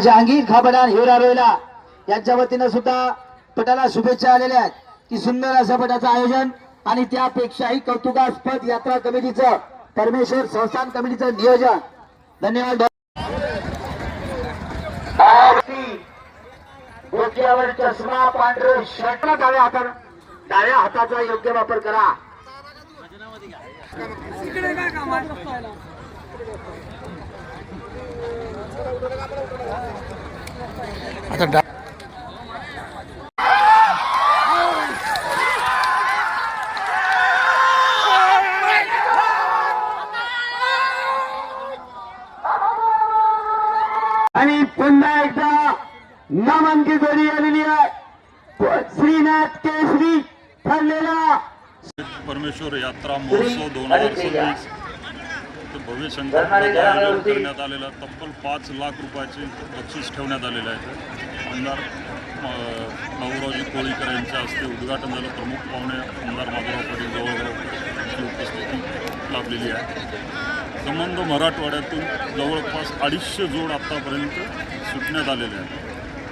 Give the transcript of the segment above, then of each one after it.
जहांगीर खाबडान हिवरा रोयला यांच्या वतीनं सुद्धा पटाला शुभेच्छा आलेल्या आहेत की सुंदर असं पटाचं आयोजन आणि त्यापेक्षाही कौतुकास्पद यात्रा कमिटीचं परमेश्वर संस्थान कमिटीचं नियोजन. धन्यवाद. डोक्यावर चष्मा पांढरे शर्ट डाव्या हाताचा योग्य वापर करा. आता आणि पुन्हा एकदा नामांकित जोडी आलेली आहे. श्रीनाथ केसरी ठरलेला परमेश्वर यात्रा महोत्सव 2026 भव्य शंकरपटाचं आयोजन करण्यात आलेलं. तब्बल 5 लाख रुपयाचे बक्षीस ठेवण्यात आलेले आहे. आमदार भाऊरावजी कोळीकर यांच्या हस्ते उद्घाटन झालं. प्रमुख पाहुणे आमदार माधवराव पाटील जवळजवळ यांची उपस्थिती लाभलेली आहे. संबंध मराठवाड्यातून जवळपास 250 जोड आत्तापर्यंत सुटण्यात आलेले आहेत.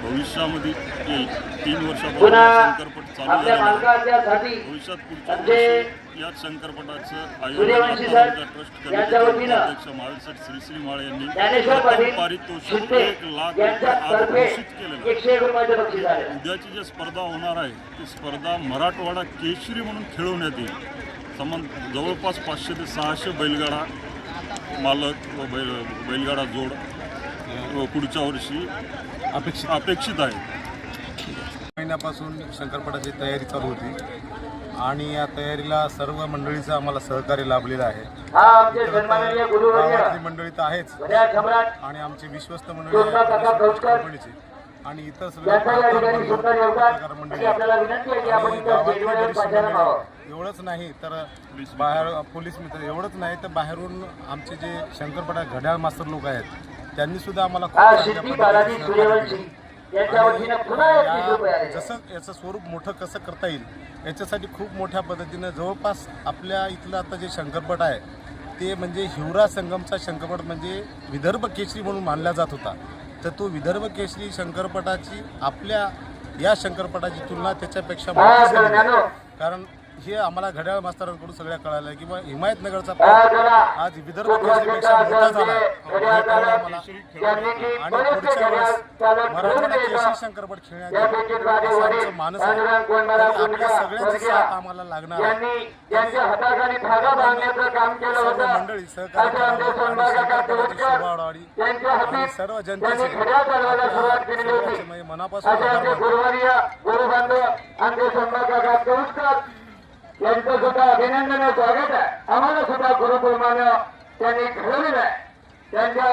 भविष्यामध्ये 3 वर्षापासून शंकरपट चालू झालेला आहे. भविष्यात पुढच्या वर्षी या शंकरपटाचं आयोजन ट्रस्ट कमिटीचे अध्यक्ष महावीर श्री माळे यांनी पारितोषिक 1 लाख आज घोषित केलेलं आहे. उद्याची जी स्पर्धा होणार आहे ती स्पर्धा मराठवाडा केशरी म्हणून खेळवण्यात येईल. जवळपास 500 ते 600 बैलगाडा मालक व बैलगाडा जोड पुढच्या वर्षी अपेक्षित आहे. महिन्यापासून शंकरपटाची तयारी चालू होती आणि या तयारीला सर्व मंडळीचं आम्हाला सहकार्य लाभलेलं आहे. गावातली मंडळी तर आहेच आणि आमची विश्वस्त मंडळी आणि इतर मंडळी एवढंच नाही तर बाहेर पोलीस मित्र एवढंच नाही तर बाहेरून आमचे जे शंकरपटा घड्याळ मास्तर लोक आहेत त्यांनी सुद्धा आम्हाला जसं याचं स्वरूप मोठं कसं करता येईल याच्यासाठी खूप मोठ्या पद्धतीनं जवळपास आपल्या इथलं आता जे शंकरपट आहे ते म्हणजे हिवरा संगमचा शंकरपट म्हणजे विदर्भ केसरी म्हणून मानला जात होता. तर तो विदर्भ केसरी शंकरपटाची आपल्या या शंकरपटाची तुलना त्याच्यापेक्षा मोठी झाली. कारण हे आम्हाला घड्याळ मास्तरांकडून सगळ्या कळालं की बा हिमायतनगरचा आज विदर्भ केसरीपेक्षा मोठा झाला आणि पुढच्या वेळेस मराठवाडा केसरी शंकरपट खेळण्याचा मानस आहे. आपल्या सगळ्यांची साथ आम्हाला लागणार आहे. सर्व मंडळी सहकार्य शोभा वाढावी आणि सर्व जनतेचे मनापासून यांचं सुद्धा अभिनंदन स्वागत आहे. आम्हाला सुद्धा गुरुकुलमानं त्यांनी घडवलेलं आहे. त्यांच्या